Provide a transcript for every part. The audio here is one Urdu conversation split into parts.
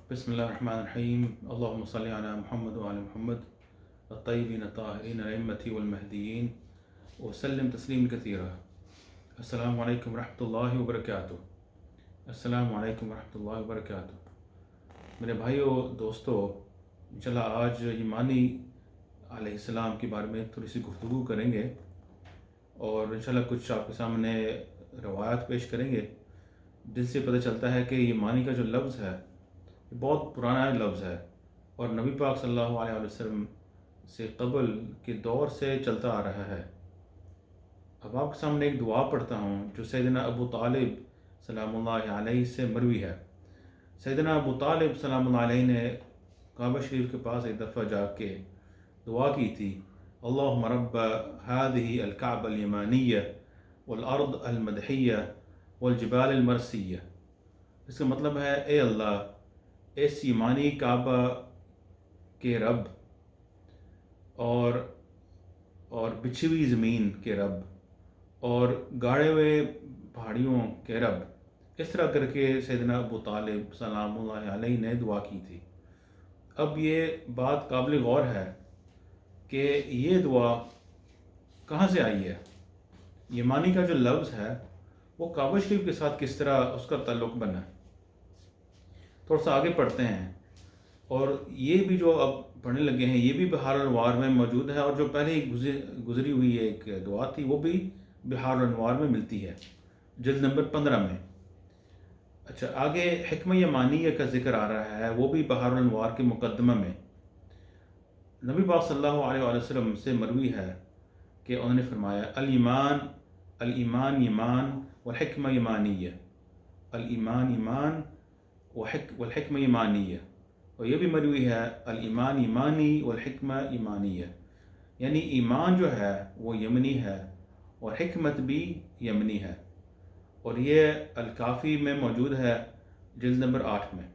بسم الله الرحمن الرحيم. اللهم صل على محمد وعلى محمد الطيبين الطاهرين الأئمة والمهديين وسلم تسليما كثيرا. السلام علیکم ورحمۃ اللہ وبرکاتہ. السلام علیکم ورحمۃ اللہ وبرکاتہ. میرے بھائیو دوستو، انشاءاللہ آج ایمانی علیہ السلام کے بارے میں تھوڑی سی گفتگو کریں گے اور انشاءاللہ کچھ آپ کے سامنے روایات پیش کریں گے جن سے پتہ چلتا ہے کہ ایمانی کا جو لفظ ہے بہت پرانا لفظ ہے اور نبی پاک صلی اللہ علیہ وسلم سے قبل کے دور سے چلتا آ رہا ہے. اب آپ کے سامنے ایک دعا پڑھتا ہوں جو سیدنا ابو طالب سلام اللہ علیہ سے مروی ہے. سیدنا ابو طالب سلام اللہ علیہ نے کعبہ شریف کے پاس ایک دفعہ جا کے دعا کی تھی، اللہم رب هذه الكعبہ الیمانیہ والارض المدحیہ والجبال المرسیہ. اس کا مطلب ہے اے اللہ، اس ایمانی کعبہ کے رب اور بچھی ہوئی زمین کے رب اور گاڑے ہوئے پہاڑیوں کے رب. اس طرح کر کے سیدنا ابو طالب سلام اللہ علیہ نے دعا کی تھی. اب یہ بات قابل غور ہے کہ یہ دعا کہاں سے آئی ہے. ایمانی کا جو لفظ ہے وہ کعبہ شریف کے ساتھ کس طرح اس کا تعلق بنا ہے. تھوڑا سا آگے پڑھتے ہیں، اور یہ بھی جو اب پڑھنے لگے ہیں یہ بھی بحار الانوار میں موجود ہے، اور جو پہلے ہی گزری ہوئی ایک دعا تھی وہ بھی بحار الانوار میں ملتی ہے جلد نمبر 15 میں. اچھا، آگے حکمہ یمانیہ کا ذکر آ رہا ہے، وہ بھی بحار الانوار کے مقدمہ میں. نبی پاک صلی اللہ علیہ وآلہ وسلم سے مروی ہے کہ انہوں نے فرمایا الایمان ایمان والحکمہ یمانیہ، الایمان ایمان والحکمہ ایمانیہ. اور یہ بھی مروی ہے الایمان ایمانی والحکمہ ایمانیہ، یعنی ایمان جو ہے وہ یمنی ہے اور حکمت بھی یمنی ہے. اور یہ الکافی میں موجود ہے جلد نمبر 8 میں.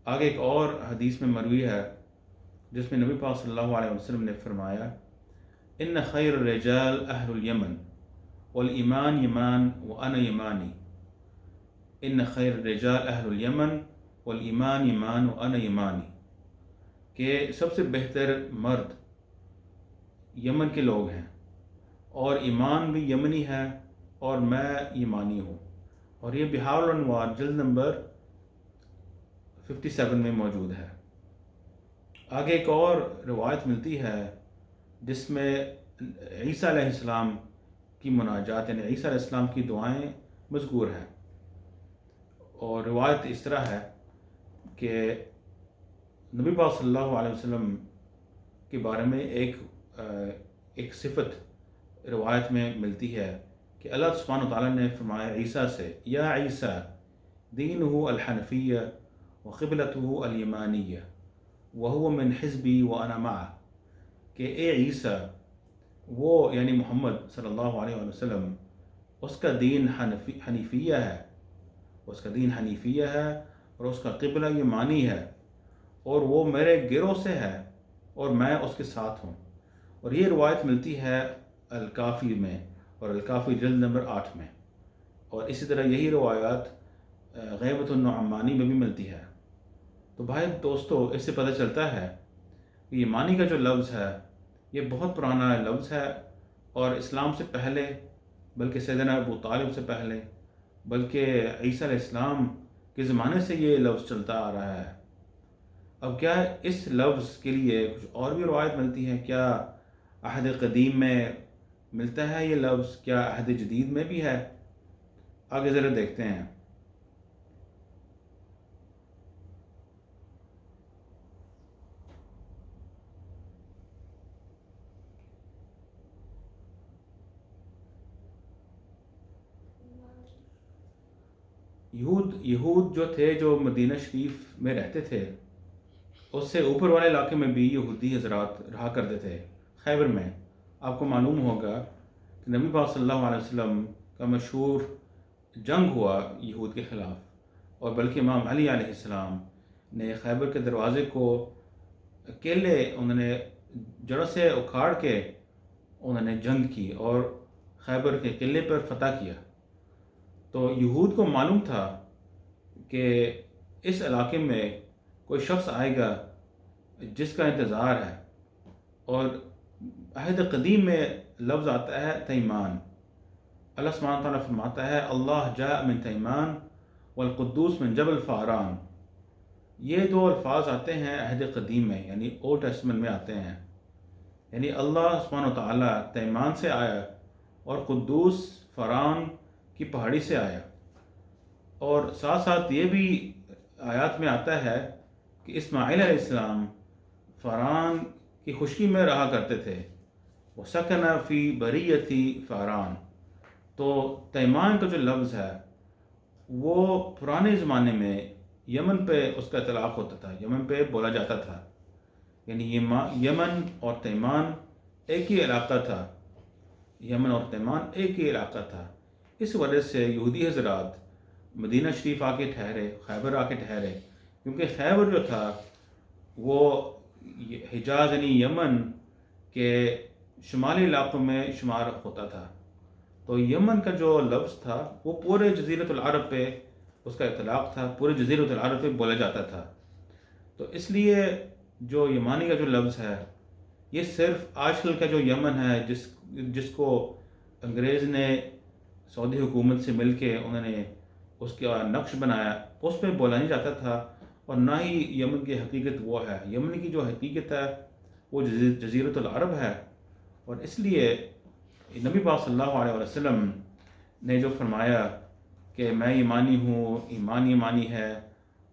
آگے ایک اور حدیث میں مروی ہے جس میں نبی پاک صلی اللہ علیہ وسلم نے فرمایا ان خیر الرجال اہل الیمن والایمان یمان وانا یمانی. ان خیر الرجال اہل الیمن والایمان ایمان وانا یمانی، کہ سب سے بہتر مرد یمن کے لوگ ہیں اور ایمان بھی یمنی ہے اور میں ایمانی ہوں. اور یہ بحار الانوار جلد نمبر 57 میں موجود ہے. آگے ایک اور روایت ملتی ہے جس میں عیسیٰ علیہ السلام کی مناجات یعنی عیسیٰ علیہ السلام کی دعائیں مذکور ہیں. اور روایت اس طرح ہے کہ نبی پاک صلی اللہ علیہ وسلم کے بارے میں ایک صفت روایت میں ملتی ہے کہ اللہ سبحانہ وتعالیٰ نے فرمایا عیسیٰ سے، یا عیسیٰ دینہ الحنفیہ وقبلتہ الیمانیہ وہو من حزبی وانا معہ. کہ اے عیسیٰ، وہ یعنی محمد صلی اللہ علیہ وسلم، اس کا دین حنیفیہ ہے، اس کا دین حنیفیہ ہے اور اس کا قبلہ یمانی ہے، اور وہ میرے گروہ سے ہے اور میں اس کے ساتھ ہوں. اور یہ روایت ملتی ہے الکافی میں اور الکافی جلد نمبر 8 میں. اور اسی طرح یہی روایات غیبۃ النعمانی میں بھی ملتی ہے. تو بھائی دوستو، اس سے پتہ چلتا ہے کہ ایمانی کا جو لفظ ہے یہ بہت پرانا لفظ ہے، اور اسلام سے پہلے، بلکہ سیدنا ابو طالب سے پہلے، بلکہ عیسیٰ علیہ السلام کے زمانے سے یہ لفظ چلتا آ رہا ہے. اب کیا اس لفظ کے لیے کچھ اور بھی روایت ملتی ہے؟ کیا عہد قدیم میں ملتا ہے یہ لفظ؟ کیا عہد جدید میں بھی ہے؟ آگے ذرا دیکھتے ہیں. یہود جو تھے، جو مدینہ شریف میں رہتے تھے، اس سے اوپر والے علاقے میں بھی یہودی حضرات رہا کرتے تھے. خیبر میں آپ کو معلوم ہوگا کہ نبی پاک صلی اللہ علیہ وسلم کا مشہور جنگ ہوا یہود کے خلاف، اور بلکہ امام علی علیہ السلام نے خیبر کے دروازے کو اکیلے انہوں نے جڑوں سے اکھاڑ کے انہوں نے جنگ کی اور خیبر کے قلعے پر فتح کیا. تو یہود کو معلوم تھا کہ اس علاقے میں کوئی شخص آئے گا جس کا انتظار ہے، اور عہد قدیم میں لفظ آتا ہے تیمان۔ اللہ سبحانہ تعالیٰ فرماتا ہے اللہ جاء من تیمان والقدوس من جبل فاران۔ یہ دو الفاظ آتے ہیں عہد قدیم میں، یعنی اولڈ ٹیسٹمنٹ میں آتے ہیں، یعنی اللہ سبحانہ تعالیٰ تیمان سے آیا اور قدوس فاران کی پہاڑی سے آیا۔ اور ساتھ ساتھ یہ بھی آیات میں آتا ہے کہ اسماعیل علیہ السلام فاران کی خشکی میں رہا کرتے تھے، وَسَكَنَ فِي بَرِيَّةِ فاران۔ تو تیمان کا جو لفظ ہے وہ پرانے زمانے میں یمن پہ اس کا اطلاق ہوتا تھا، یمن پہ بولا جاتا تھا، یعنی یمن اور تیمان ایک ہی علاقہ تھا، یمن اور تیمان ایک ہی علاقہ تھا۔ اس وجہ سے یہودی حضرات مدینہ شریف آ کے ٹھہرے، خیبر آ کے ٹھہرے، کیونکہ خیبر جو تھا وہ حجاز یعنی یمن کے شمالی علاقوں میں شمار ہوتا تھا۔ تو یمن کا جو لفظ تھا وہ پورے جزیرۃ العرب پہ اس کا اطلاق تھا، پورے جزیرۃ العرب پہ بولا جاتا تھا۔ تو اس لیے جو یمانی کا جو لفظ ہے یہ صرف آج کل کا جو یمن ہے جس کو انگریز نے سعودی حکومت سے مل کے انہوں نے اس کا نقش بنایا، اس پہ بولا نہیں جاتا تھا، اور نہ ہی یمن کی حقیقت وہ ہے۔ یمن کی جو حقیقت ہے وہ جزیرۃ العرب ہے، اور اس لیے نبی پاک صلی اللہ علیہ وسلم نے جو فرمایا کہ میں یمانی ہوں، ایمان یمانی ہے،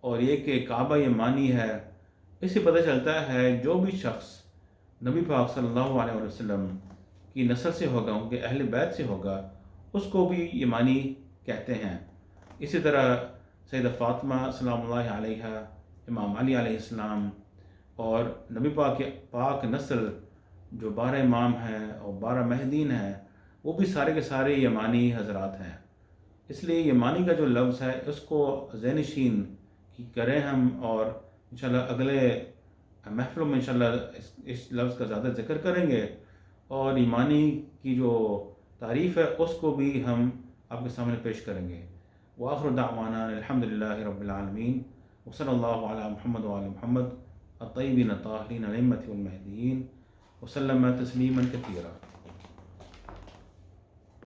اور یہ کہ کعبہ یمانی ہے، اس سے پتہ چلتا ہے جو بھی شخص نبی پاک صلی اللہ علیہ وسلم کی نسل سے ہوگا، ان کے اہل بیت سے ہوگا، اس کو بھی یمانی کہتے ہیں۔ اسی طرح سیدہ فاطمہ سلام اللہ علیہ، امام علی علیہ السلام، اور نبی پاک کے پاک نسل جو 12 امام ہیں اور 12 مہدین ہیں، وہ بھی سارے کے سارے یمانی حضرات ہیں۔ اس لیے یمانی کا جو لفظ ہے اس کو ذہن نشین کریں ہم، اور انشاءاللہ اگلے محفلوں میں انشاءاللہ اس لفظ کا زیادہ ذکر کریں گے، اور یمانی کی جو تعریف ہے اس کو بھی ہم آپ کے سامنے پیش کریں گے۔ وآخر دعوانا الحمدللہ رب العالمین، وصلی اللہ علی محمد وعلی محمد الطیبین الطاہرین الائمۃ والمہدیین، وسلم تسلیما کثیرا۔